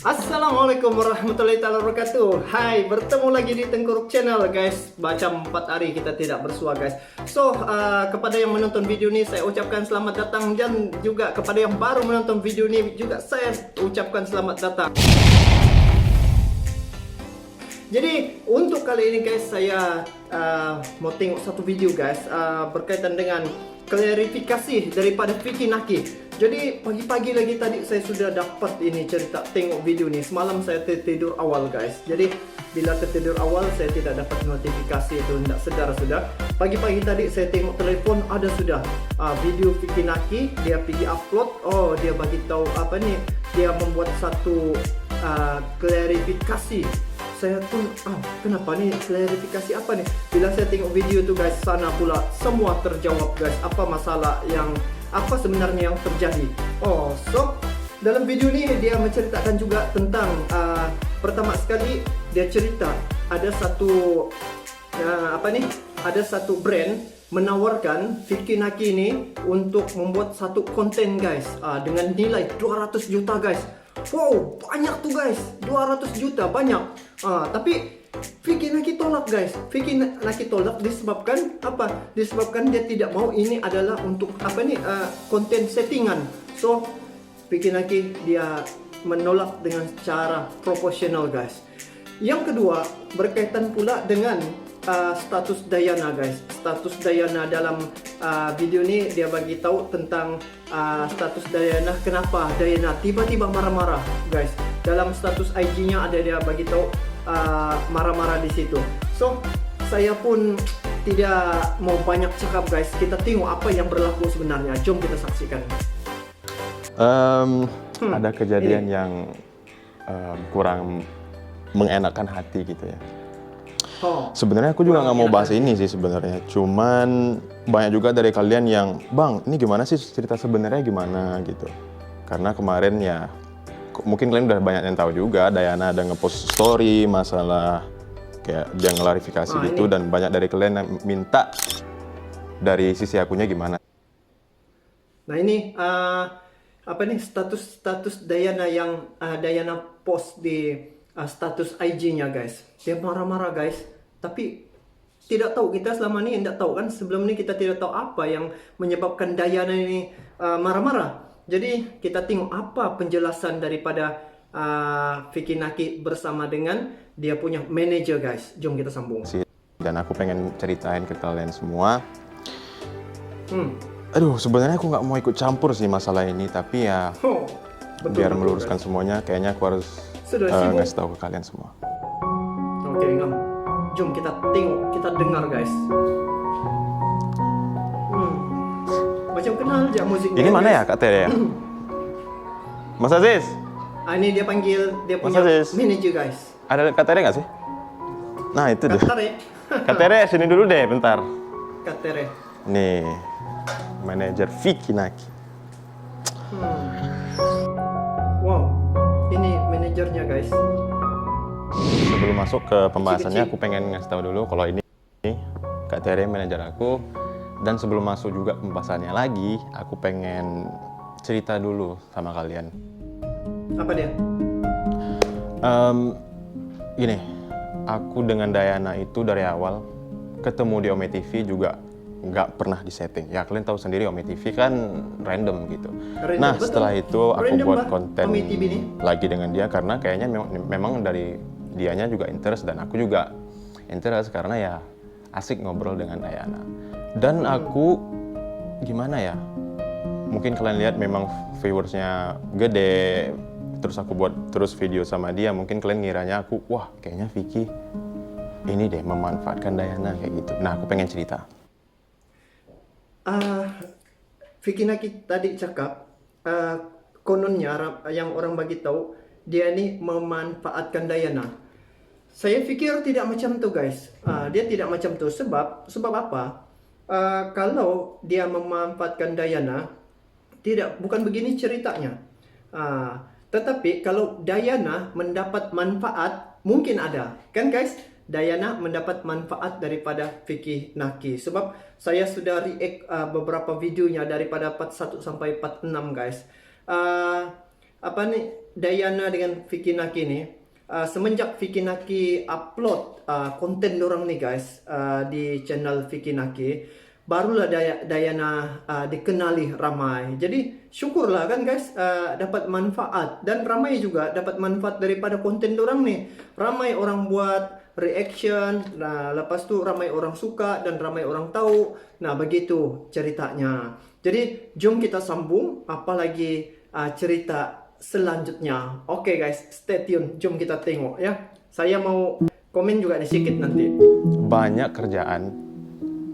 Assalamualaikum warahmatullahi wabarakatuh. Hai, bertemu lagi di Tengkuruk Channel guys. Macam 4 hari kita tidak bersua guys. So, kepada yang menonton video ini saya ucapkan selamat datang. Dan juga kepada yang baru menonton video ini juga saya ucapkan selamat datang. Jadi untuk kali ini guys saya mau tengok satu video guys berkaitan dengan klarifikasi daripada Vicky Naki. Jadi pagi-pagi lagi tadi saya sudah dapat ini cerita, tengok video nih. Semalam saya tertidur awal guys. Jadi bila tertidur awal saya tidak dapat notifikasi itu, tidak sedar sudah. Pagi-pagi tadi saya tengok telefon ada sudah video Vicky Naki, dia pergi upload. Oh, dia bagi tahu apa nih? Dia membuat satu klarifikasi. Saya pun kenapa nih, klarifikasi apa nih? Bila saya tengok video itu guys, sana pula semua terjawab guys. Apa masalah yang apa sebenarnya yang terjadi? Oh, so dalam video ini dia menceritakan juga tentang pertama sekali dia cerita ada satu ada satu brand menawarkan Vicky Naki ini untuk membuat satu konten guys dengan nilai 200 juta guys. Wow, banyak tuh guys, 200 juta banyak. Tapi Vicky Naki tolak guys. Vicky Naki tolak disebabkan apa? Disebabkan dia tidak mau ini adalah untuk konten settingan. So Vicky Naki dia menolak dengan cara proporsional guys. Yang kedua berkaitan pula dengan status Dayana guys. Status Dayana dalam video ini dia bagi tahu tentang status Dayana. Kenapa Dayana tiba-tiba marah-marah guys. Dalam status IG-nya ada dia bagi tahu marah-marah di situ. So saya pun tidak mau banyak cakap guys. Kita tengok apa yang berlaku sebenarnya. Jom kita saksikan. Ada kejadian yang kurang mengenakan hati gitu ya. Sebenarnya aku juga nggak mau bahas ini sih sebenarnya. Cuman banyak juga dari kalian yang, Bang, ini gimana sih cerita sebenarnya gimana gitu. Karena kemarin ya, mungkin kalian udah banyak yang tahu juga, Dayana ada ngepost story masalah kayak dia ngelarifikasi gitu, dan banyak dari kalian yang minta dari sisi akunya gimana. Nah ini status Dayana yang Dayana post di status IG-nya guys. Dia marah-marah guys. Tapi tidak tahu, kita selama ini tidak tahu kan, sebelum ini kita tidak tahu apa yang menyebabkan Dayana ini marah-marah. Jadi kita tengok apa penjelasan daripada Vicky Naki bersama dengan dia punya manajer guys. Jom kita sambung. Dan aku pengen ceritain ke kalian semua. Aduh, sebenarnya aku nggak mau ikut campur sih masalah ini, tapi ya biar meluruskan semuanya, kayaknya aku harus ngasih tahu ke kalian semua. Oke, jom kita tengok, kita dengar guys. Macam kenal aja musiknya. Ini mana ya Kak Tere ya? Mas Aziz? Ini dia panggil, dia punya manajer guys. Ada Kak Tere nggak sih? Nah itu deh. Kak Tere sini dulu deh bentar. Kak Tere. Nih, manajer Vicky Naki. Wow, ini manajernya guys. Sebelum masuk ke pembahasannya, aku pengen ngasih tahu dulu kalau ini Kak Tere manajer aku. Dan sebelum masuk juga pembahasannya lagi, aku pengen cerita dulu sama kalian. Apa dia? Gini, aku dengan Dayana itu dari awal ketemu di Ome TV juga nggak pernah disetting. Ya kalian tahu sendiri Ome TV kan random gitu. Nah setelah itu aku buat konten lagi dengan dia karena kayaknya memang dari dianya juga interest dan aku juga interest karena ya asik ngobrol dengan Dayana. Dan aku gimana ya? Mungkin kalian lihat memang viewersnya gede. Terus aku buat terus video sama dia. Mungkin kalian ngiranya aku, wah kayaknya Vicky ini deh memanfaatkan Dayana kayak gitu. Nah aku pengen cerita. Vicky Naki tadi cakap kononnya yang orang bagi tahu dia ini memanfaatkan Dayana. Saya pikir tidak macam tu guys. Dia tidak macam tu sebab apa? Kalau dia memanfaatkan Dayana, bukan begini ceritanya. Tetapi kalau Dayana mendapat manfaat, mungkin ada, kan guys? Dayana mendapat manfaat daripada Vicky Naki. Sebab saya sudah react beberapa videonya daripada part 1 sampai part 6 guys. apa nih Dayana dengan Vicky Naki nih, semenjak Vicky Naki upload konten dorang nih guys di channel Vicky Naki, barulah Dayana dikenali ramai. Jadi syukurlah kan guys, dapat manfaat, dan ramai juga dapat manfaat daripada konten dorang nih. Ramai orang buat reaction, nah lepas tu ramai orang suka dan ramai orang tahu. Nah begitu ceritanya. Jadi jom kita sambung apalagi cerita selanjutnya. Oke guys, stay tune, jom kita tengok ya. Saya mau komen juga nih sedikit nanti. Banyak kerjaan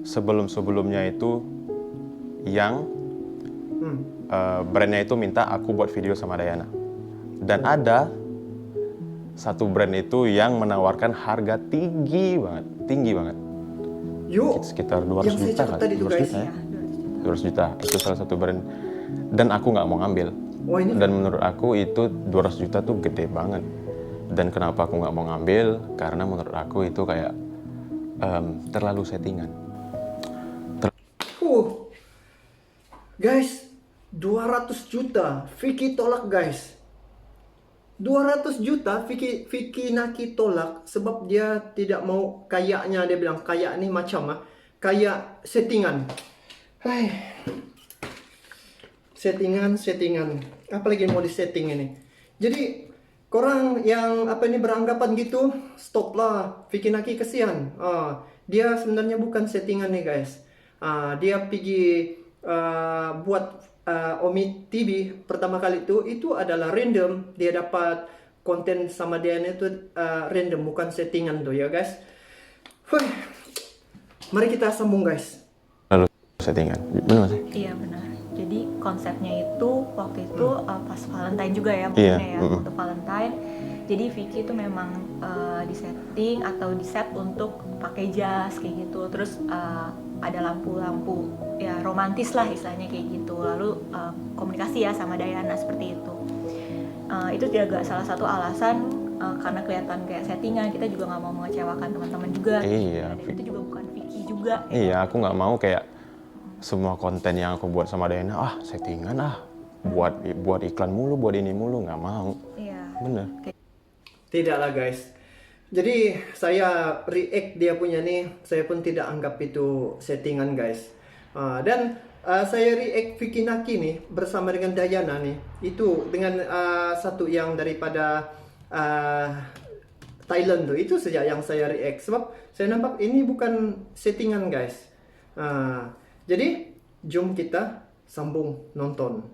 sebelum-sebelumnya itu yang brandnya itu minta aku buat video sama Dayana. Dan ada satu brand itu yang menawarkan harga tinggi banget. Yuk, Sekitar 200 yang saya juta cakap kan? tadi tuh 200 guys. juta ya? 200 juta, itu salah satu brand. Dan aku nggak mau ngambil. Wah, ini Dan menurut aku itu 200 juta tuh gede banget. Dan kenapa aku nggak mau ngambil? Karena menurut aku itu kayak terlalu settingan. Guys, 200 juta Vicky tolak guys. 200 juta Vicky Naki tolak sebab dia tidak mau, kayaknya dia bilang kayak ini macam kayak settingan. Hai. Settingan. Apalagi mau disetting ini. Jadi korang yang apa ini beranggapan gitu, stop lah. Vicky Naki kesian. Dia sebenarnya bukan settingan nih guys. Dia pergi buat Omi TV pertama kali itu adalah random. Dia dapat konten sama dia itu random, bukan settingan tuh ya guys. Mari kita sambung guys. Lalu settingan, benar sih? Iya benar. Jadi konsepnya itu waktu itu pas Valentine juga ya, Iya, maksudnya ya untuk Valentine. Jadi Vicky itu memang disetting atau diset untuk pakai jas kayak gitu. Terus ada lampu-lampu ya romantis lah istilahnya kayak gitu. Lalu komunikasi ya sama Dayana seperti itu. Itu juga salah satu alasan karena kelihatan kayak settingan, kita juga nggak mau mengecewakan teman-teman juga. Iya. Dan itu juga bukan Vicky juga. Iya, aku nggak mau kayak semua konten yang aku buat sama Dayana, settingan buat iklan mulu, buat ini mulu, nggak mau. Iya. Bener. Tidaklah guys. Jadi saya react dia punya nih, saya pun tidak anggap itu settingan guys. Dan saya react Vicky Naki nih bersama dengan Dayana nih, itu dengan satu yang daripada Thailand tuh, itu saja yang saya react. Sebab saya nampak ini bukan settingan guys. Jadi jom kita sambung nonton.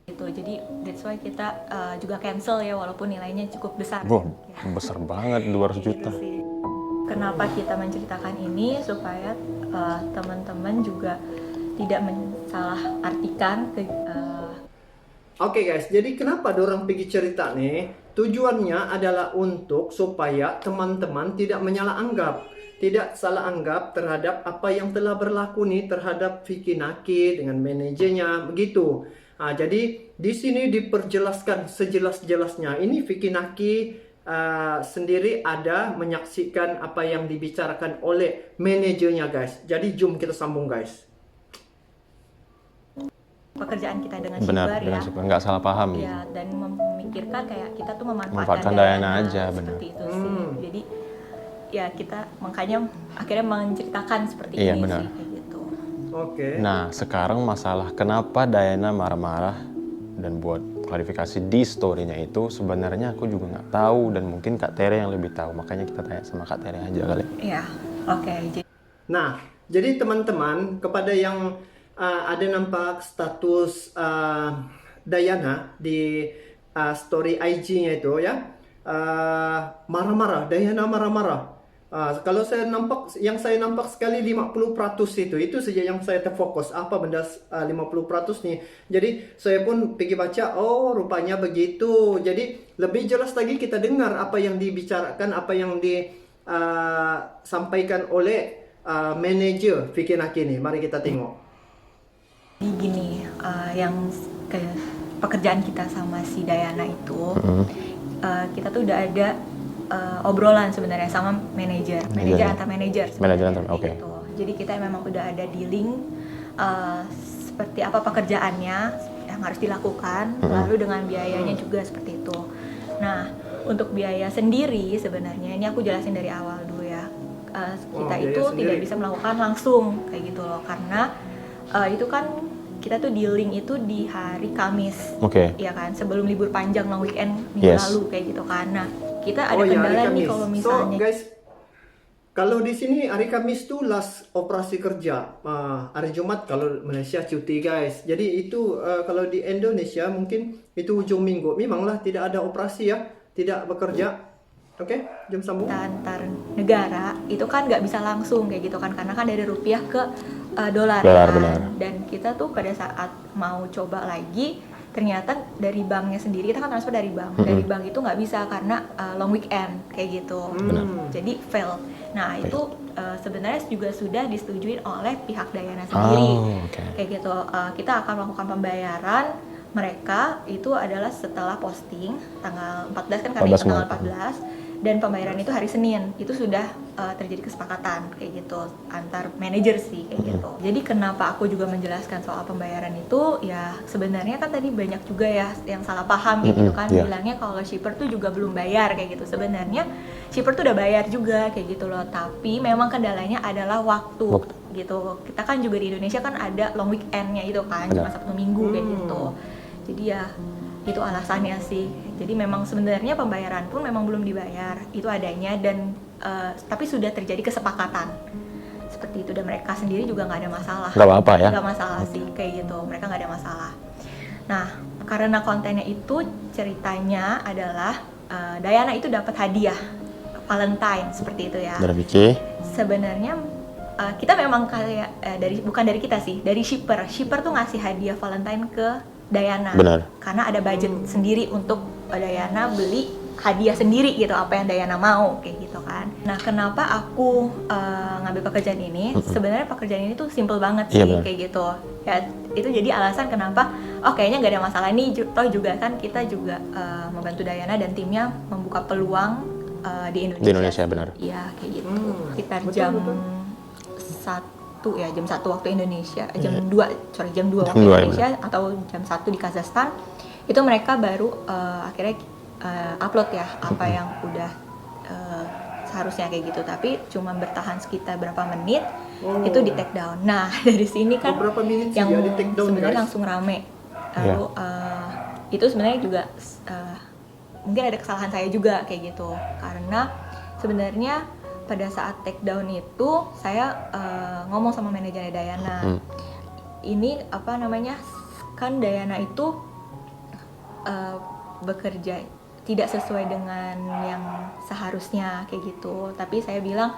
Gitu. Jadi that's why kita juga cancel ya, walaupun nilainya cukup besar. Wah, Ya. besar banget 200 juta. Gitu sih. Kenapa kita menceritakan ini supaya teman-teman juga tidak mensalah-artikan Oke guys, jadi kenapa dorang pergi cerita nih? Tujuannya adalah untuk supaya teman-teman tidak menyalah anggap, tidak salah anggap terhadap apa yang telah berlaku nih terhadap Vicky Naki dengan manajernya begitu. Jadi di sini diperjelaskan sejelas-jelasnya. Ini Vicky Naki sendiri ada menyaksikan apa yang dibicarakan oleh manajernya guys. Jadi jom kita sambung guys. pekerjaan kita dengan Benar, Shibar dengan ya. Shibar, nggak salah paham Ya, ya. dan memikirkan kayak kita tuh memanfaatkan Memanfaatkan Dayana aja, seperti benar. itu sih. Jadi ya kita makanya akhirnya menceritakan seperti Iya, ini benar. sih kayak gitu. Oke. Nah, sekarang masalah kenapa Dayana marah-marah dan buat klarifikasi di story-nya itu sebenarnya aku juga nggak tahu, dan mungkin Kak Tere yang lebih tahu, makanya kita tanya sama Kak Tere aja kali. Iya, oke. Nah, jadi teman-teman, kepada yang ada nampak status Dayana di story IG-nya itu ya, marah-marah, Dayana marah-marah. Kalau saya nampak, yang saya nampak sekali 50% itu saja yang saya terfokus. Apa benda 50% nih? Jadi saya pun pergi baca, oh rupanya begitu. Jadi lebih jelas lagi kita dengar apa yang dibicarakan, apa yang disampaikan oleh manajer Vicky Naki nih. Mari kita tengok. Jadi gini, yang pekerjaan kita sama si Dayana itu, kita tuh udah ada obrolan sebenarnya sama manajer antar manajer. Oke. Gitu. Jadi kita memang udah ada dealing seperti apa pekerjaannya, yang harus dilakukan, lalu dengan biayanya juga seperti itu. Nah, untuk biaya sendiri sebenarnya ini aku jelasin dari awal dulu ya. Kita biaya itu sendiri. tidak bisa melakukan langsung kayak gitu loh, karena itu kan kita tuh dealing itu di hari Kamis, Oke. ya kan, sebelum libur panjang long weekend minggu Yes. lalu kayak gitu kan. Nah, kita ada Oh ya, hari kendala nih Kamis. kalau So misalnya guys, kalau di sini hari Kamis tuh last operasi kerja. Hari Jumat kalau Malaysia cuti guys. Jadi itu kalau di Indonesia mungkin itu ujung minggu. Memanglah tidak ada operasi ya, tidak bekerja. Oke, jam sambung. antar negara itu kan nggak bisa langsung kayak gitu kan, karena kan dari rupiah ke dolar Dolar, kan. benar. Dan kita tuh pada saat mau coba lagi ternyata dari banknya sendiri, kita kan transfer dari bank, dari bank itu nggak bisa karena long weekend kayak gitu. Jadi fail. Nah itu sebenarnya juga sudah disetujui oleh pihak Dayana sendiri. Oke. Kayak gitu. Kita akan melakukan pembayaran mereka itu adalah setelah posting tanggal 14 kan, kami 14 tanggal Maret. 14, dan pembayaran itu hari Senin. Itu sudah terjadi kesepakatan kayak gitu antar manajer sih kayak gitu. Jadi kenapa aku juga menjelaskan soal pembayaran itu ya, sebenarnya kan tadi banyak juga ya yang salah paham kayak gitu kan, iya. bilangnya kalau shipper tuh juga belum bayar kayak gitu. Sebenarnya shipper tuh udah bayar juga kayak gitu loh, tapi memang kendalanya adalah waktu gitu. Kita kan juga di Indonesia kan ada long weekendnya itu kan, cuma Sabtu Minggu kayak gitu. Jadi ya itu alasannya sih. Jadi memang sebenarnya pembayaran pun memang belum dibayar, itu adanya, dan tapi sudah terjadi kesepakatan seperti itu, dan mereka sendiri juga nggak ada masalah. Nggak apa-apa ya? Nggak masalah sih kayak gitu, mereka nggak ada masalah. Nah karena kontennya itu ceritanya adalah Dayana itu dapat hadiah Valentine seperti itu ya. Dari Vicky. Sebenarnya kita memang kayak bukan dari kita sih, dari shipper tuh ngasih hadiah Valentine ke Dayana. Benar. Karena ada budget sendiri untuk Dayana beli hadiah sendiri gitu, apa yang Dayana mau kayak gitu kan. Nah kenapa aku ngambil pekerjaan ini? Sebenarnya pekerjaan ini tuh simple banget sih, Iya, benar. kayak gitu ya. Itu jadi alasan kenapa kayaknya nggak ada masalah nih, toh juga kan kita juga membantu Dayana dan timnya membuka peluang di Indonesia. Di Indonesia, benar. Iya kayak gitu. Sekitar Betul, jam betul. 1 ya, jam 1 waktu Indonesia, jam 2 waktu 2 ya, Indonesia, atau jam 1 di Kazakhstan. Itu mereka baru akhirnya upload ya apa yang udah seharusnya kayak gitu, tapi cuma bertahan sekitar berapa menit itu di take down. Nah dari sini kan Berapa menit sih yang ya di take down sebenarnya guys? langsung rame. Lalu itu sebenarnya juga mungkin ada kesalahan saya juga kayak gitu, karena sebenarnya pada saat take down itu saya ngomong sama manajernya Dayana, ini apa namanya, kan Dayana itu bekerja tidak sesuai dengan yang seharusnya kayak gitu, tapi saya bilang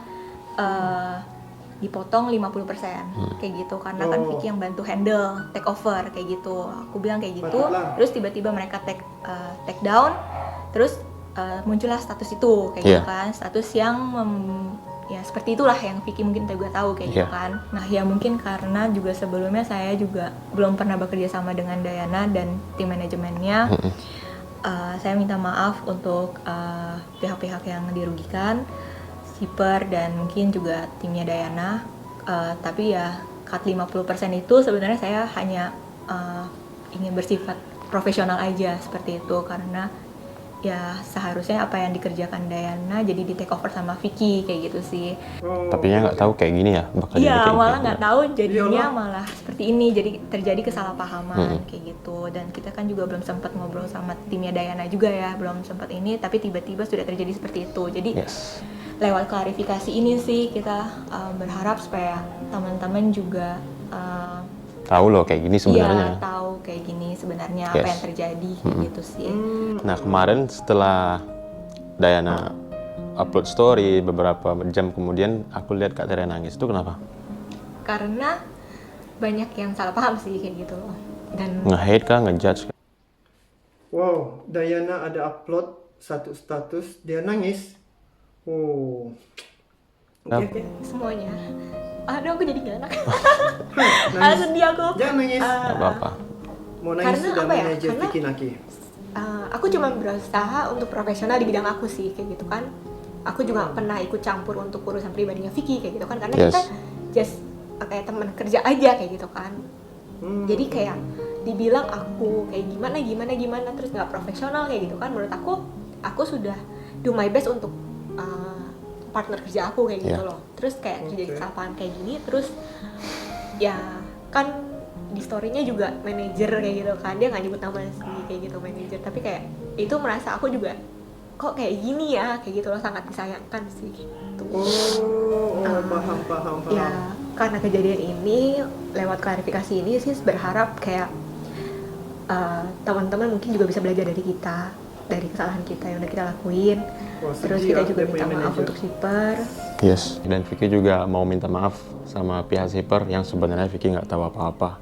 dipotong 50% kayak gitu, karena kan Vicky yang bantu handle take over kayak gitu. Aku bilang kayak gitu. Patutlah. Terus tiba-tiba mereka take down, terus muncullah status itu kayak gitu kan, status yang ya seperti itulah yang Vicky mungkin juga tahu kayak gitu kan. Nah ya mungkin karena juga sebelumnya saya juga belum pernah bekerja sama dengan Dayana dan tim manajemennya. Saya minta maaf untuk pihak-pihak yang dirugikan, shipper dan mungkin juga timnya Dayana. Tapi ya cut 50% itu sebenarnya saya hanya ingin bersifat profesional aja seperti itu, karena ya seharusnya apa yang dikerjakan Dayana jadi di take over sama Vicky kayak gitu sih. Tapi ya nggak tahu kayak gini ya bakal jadi Iya, kayak malah gini. nggak tahu jadinya Iyalah. malah seperti ini, jadi terjadi kesalahpahaman kayak gitu. Dan kita kan juga belum sempat ngobrol sama timnya Dayana juga ya, belum sempat ini, tapi tiba-tiba sudah terjadi seperti itu. Jadi lewat klarifikasi ini sih kita berharap supaya teman-teman juga Tahu loh kayak gini sebenarnya. iya, tahu kayak gini sebenarnya apa yang terjadi gitu sih. Nah kemarin setelah Dayana upload story beberapa jam kemudian aku lihat Kak Tere nangis. Itu kenapa? Karena banyak yang salah paham sih kayak gitu loh. Dan Nge-hate kah? Nge-judge kah? Wow, Dayana ada upload satu status, dia nangis. Oh. Oke. semuanya, aduh aku jadi gak enak. Nangis. Sedih aku. Jangan nangis. Nggak apa-apa. Mau nangis Karena sudah apa ya? manajer Karena- Vicky Naki. Aku cuma berusaha untuk profesional di bidang aku sih kayak gitu kan. Aku juga pernah ikut campur untuk urusan pribadinya Vicky kayak gitu kan, karena Yes. kita just kayak teman kerja aja kayak gitu kan. Jadi kayak dibilang aku kayak gimana terus nggak profesional kayak gitu kan, menurut aku sudah do my best untuk partner kerja aku kayak gitu loh. Terus kayak terjadi kesalahan kayak gini, terus ya kan di story-nya juga manajer kayak gitu kan, dia nggak nyebut nama sih kayak gitu manajer, tapi kayak itu merasa aku juga kok kayak gini ya kayak gitu loh, sangat disayangkan sih gitu. Paham. Ya karena kejadian ini, lewat klarifikasi ini sih berharap kayak teman-teman mungkin juga bisa belajar dari kita, dari kesalahan kita yang udah kita lakuin. Terus kita juga minta maaf untuk shipper. Yes, dan Vicky juga mau minta maaf sama pihak shipper yang sebenarnya Vicky nggak tahu apa-apa.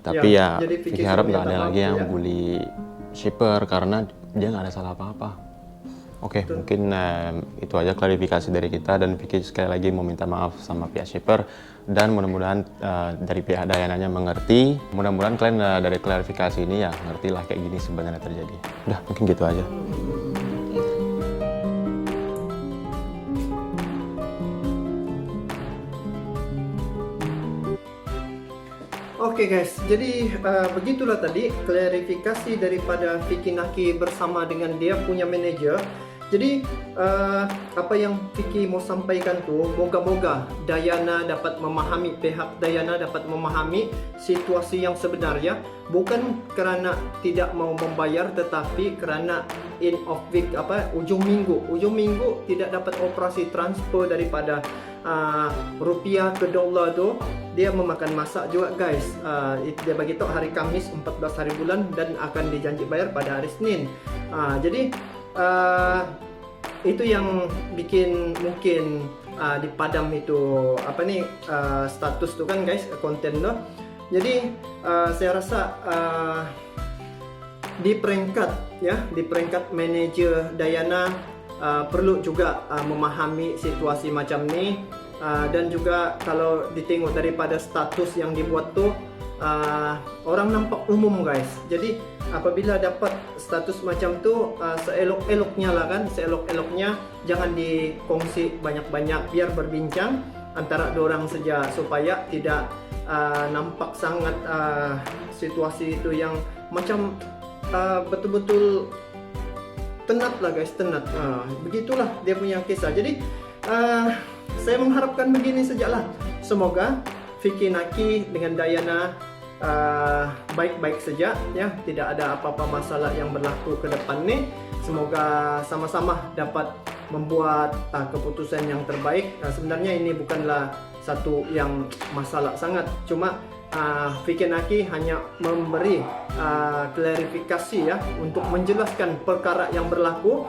Tapi ya jadi Vicky harap nggak ada lagi yang ya. bully shipper karena dia nggak ada salah apa-apa. Oke, mungkin itu aja klarifikasi dari kita, dan Vicky sekali lagi mau minta maaf sama pihak shipper, dan mudah-mudahan dari pihak Dayananya mengerti. Mudah-mudahan kalian dari klarifikasi ini ya ngerti lah kayak gini sebenarnya terjadi. Udah, mungkin gitu aja. Oke guys, jadi begitulah tadi klarifikasi daripada Vicky Naki bersama dengan dia punya manajer. Jadi apa yang Vicky mau sampaikan tuh, moga-moga Dayana dapat memahami, pihak Dayana dapat memahami situasi yang sebenarnya, bukan kerana tidak mau membayar, tetapi kerana end of week ujung minggu tidak dapat operasi transfer daripada rupiah ke dolar tu. Dia memakan masa juga guys. Dia bagi tahu hari Kamis 14 hari bulan dan akan dijanji bayar pada hari Senin. Jadi itu yang bikin mungkin dipadam itu status tu kan guys, konten tu. Jadi saya rasa di peringkat manajer Dayana perlu juga memahami situasi macam ni. Dan juga kalau ditengok daripada status yang dibuat tu, orang nampak umum guys. Jadi apabila dapat status macam tu, seelok-eloknya lah kan, seelok-eloknya jangan dikongsi banyak-banyak, biar berbincang antara dorang saja supaya tidak nampak sangat situasi itu yang macam betul-betul tenat lah guys, tenat. Begitulah dia punya kisah. Jadi saya mengharapkan begini sajalah. Semoga Vicky Naki dengan Dayana baik-baik saja ya, tidak ada apa-apa masalah yang berlaku ke depan ni. Semoga sama-sama dapat membuat keputusan yang terbaik. Sebenarnya ini bukanlah satu yang masalah sangat, cuma Vicky Naki hanya memberi klarifikasi ya, untuk menjelaskan perkara yang berlaku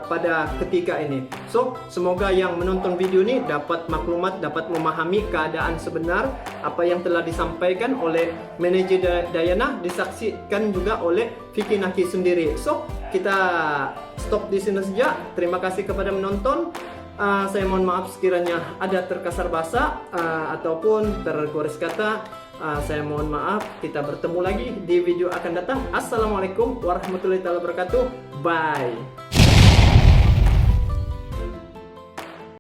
pada ketika ini. So, semoga yang menonton video ini dapat maklumat, dapat memahami keadaan sebenar apa yang telah disampaikan oleh manajer Dayana, disaksikan juga oleh Vicky Naki sendiri. So, kita stop di sini saja. Terima kasih kepada menonton. Saya mohon maaf sekiranya ada terkasar bahasa ataupun tergores kata. Saya mohon maaf. Kita bertemu lagi di video akan datang. Assalamualaikum warahmatullahi wabarakatuh. Bye.